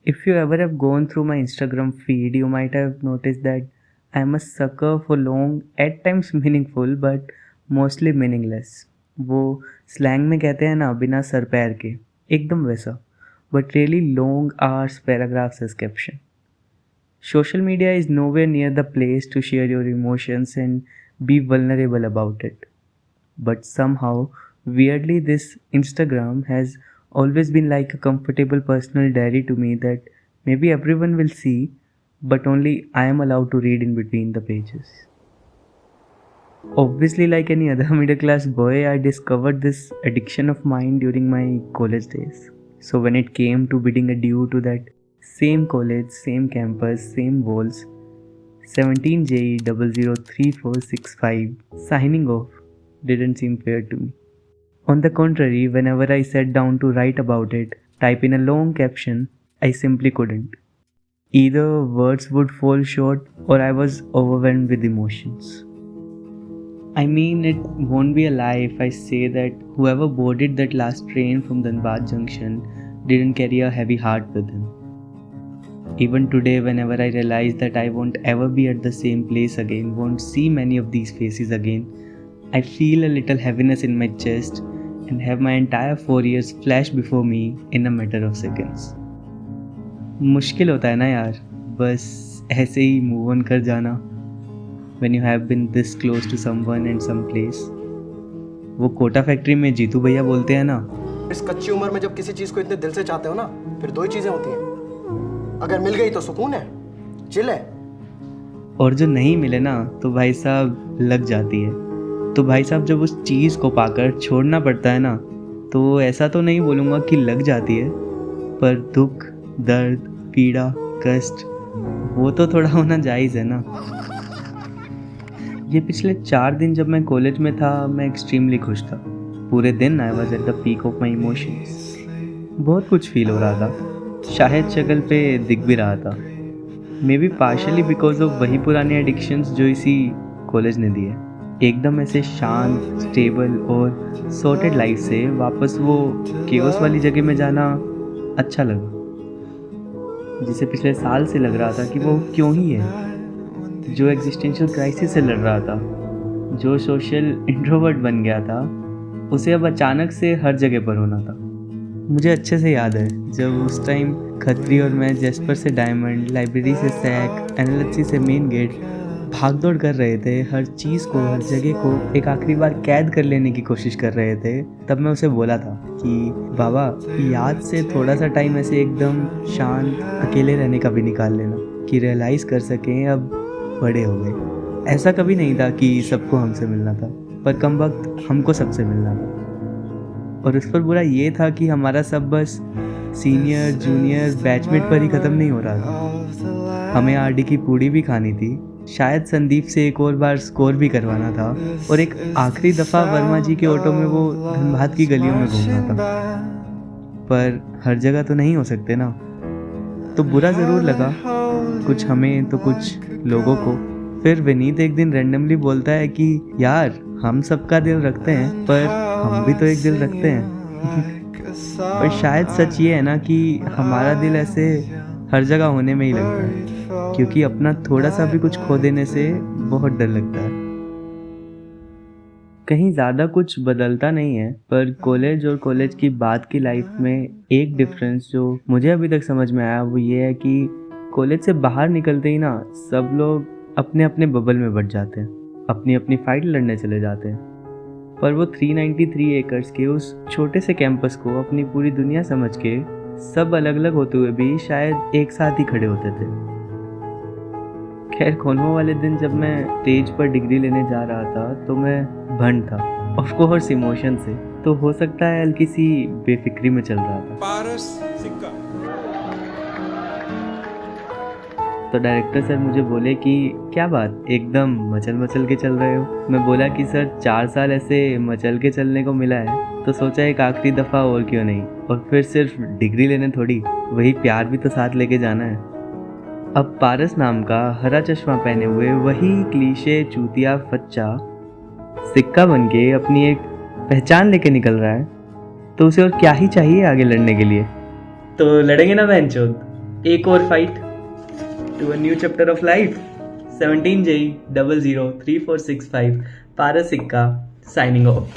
If you ever have gone through my Instagram feed, you might have noticed that I am a sucker for long, at times meaningful, but mostly meaningless. वो slang में कहते हैं ना, बिना sir पैर के, एकदम वैसा, but really long hours paragraphs as caption. Social media is nowhere near the place to share your emotions and be vulnerable about it. But somehow, weirdly, this Instagram has always been like a comfortable personal diary to me that maybe everyone will see, but only I am allowed to read in between the pages. Obviously, like any other middle class boy, I discovered this addiction of mine during my college days. So, when it came to bidding adieu to that same college, same campus, same walls, 17JE 003465, signing off didn't seem fair to me. On the contrary, whenever I sat down to write about it, type in a long caption, I simply couldn't. Either words would fall short or I was overwhelmed with emotions. I mean, it won't be a lie if I say that whoever boarded that last train from Dhanbad Junction didn't carry a heavy heart with him. Even today, whenever I realize that I won't ever be at the same place again, won't see many of these faces again, I feel a little heaviness in my chest and have my entire 4 years flash before me in a matter of seconds. मुश्किल होता है ना यार, बस ऐसे ही move on कर जाना when you have been this close to someone and some place. वो कोटा फैक्ट्री में जीतू भैया बोलते हैं ना, इस कच्ची उम्र में जब किसी चीज को इतने दिल से चाहते हो ना, फिर दो ही चीजें होती हैं, अगर मिल गई तो सुकून है, चिल है, और जो नहीं मिले ना तो भाई साहब लग जाती है. तो भाई साहब जब उस चीज़ को पाकर छोड़ना पड़ता है ना, तो ऐसा तो नहीं बोलूँगा कि लग जाती है, पर दुख, दर्द, पीड़ा, कष्ट, वो तो थोड़ा होना जायज़ है ना. ये पिछले 4 दिन जब मैं कॉलेज में था, मैं एक्सट्रीमली खुश था. पूरे दिन I was at the peak of my emotions. बहुत कुछ फील हो रहा था, शायद शक्ल पे दिख भी रहा था. May be partially because of वही पुराने एडिक्शंस जो इसी कॉलेज ने दिए. एकदम ऐसे शांत, स्टेबल और सॉर्टेड लाइफ से वापस वो केओस वाली जगह में जाना अच्छा लगा, जिसे पिछले साल से लग रहा था कि वो क्यों ही है. जो एग्जिस्टेंशियल क्राइसिस से लड़ रहा था, जो सोशल इंट्रोवर्ट बन गया था, उसे अब अचानक से हर जगह पर होना था. मुझे अच्छे से याद है जब उस टाइम खत्री और मैं जेस्पर से डायमंड, लाइब्रेरी से सैक, एनालिसिस से मेन गेट भाग दौड़ कर रहे थे. हर चीज़ को, हर जगह को एक आखिरी बार कैद कर लेने की कोशिश कर रहे थे. तब मैं उसे बोला था कि बाबा, याद से थोड़ा सा टाइम ऐसे एकदम शांत अकेले रहने का भी निकाल लेना, कि रियलाइज़ कर सकें अब बड़े हो गए. ऐसा कभी नहीं था कि सबको हमसे मिलना था, पर कम वक्त हमको सबसे मिलना था. और उस पर बुरा ये था कि हमारा सब बस सीनियर, जूनियर, बैचमेट पर ही ख़त्म नहीं हो रहा था. हमें आरडी की पूड़ी भी खानी थी, शायद संदीप से एक और बार स्कोर भी करवाना था, और एक आखिरी दफ़ा वर्मा जी के ऑटो में वो धनबाद की गलियों में घूमना था. पर हर जगह तो नहीं हो सकते ना. तो बुरा ज़रूर लगा, कुछ हमें तो कुछ लोगों को. फिर विनीत एक दिन रैंडमली बोलता है कि यार, हम सबका दिल रखते हैं, पर हम भी तो एक दिल रखते हैं. पर शायद सच ये है ना कि हमारा दिल ऐसे हर जगह होने में ही लगता है, क्योंकि अपना थोड़ा सा भी कुछ खो देने से बहुत डर लगता है. कहीं ज़्यादा कुछ बदलता नहीं है, पर कॉलेज और कॉलेज की बाद की लाइफ में एक डिफरेंस जो मुझे अभी तक समझ में आया वो ये है कि कॉलेज से बाहर निकलते ही ना सब लोग अपने अपने बबल में बट जाते हैं, अपनी अपनी फाइट लड़ने चले जाते हैं. पर वो 393 एकर्स के उस छोटे से कैंपस को अपनी पूरी दुनिया समझ के सब अलग अलग होते हुए भी शायद एक साथ ही खड़े होते थे. खैर, कॉन्वो वाले दिन जब मैं स्टेज पर डिग्री लेने जा रहा था तो मैं भंड था, ऑफ कोर्स इमोशन से. तो हो सकता है हल्की सी बेफिक्री में चल रहा था. पारस सिक्का. तो डायरेक्टर सर मुझे बोले कि क्या बात, एकदम मचल मचल के चल रहे हो. मैं बोला कि सर 4 साल ऐसे मचल के चलने को मिला है, तो सोचा एक आखिरी दफ़ा और क्यों नहीं. और फिर सिर्फ डिग्री लेने थोड़ी, वही प्यार भी तो साथ लेके जाना है. अब पारस नाम का हरा चश्मा पहने हुए वही क्लीशे चूतिया फच्चा सिक्का बन के अपनी एक पहचान लेके निकल रहा है, तो उसे और क्या ही चाहिए आगे लड़ने के लिए. तो लड़ेंगे ना बहनचोद. एक और fight to a new chapter of life. 17J003465 Paras Sikka signing of.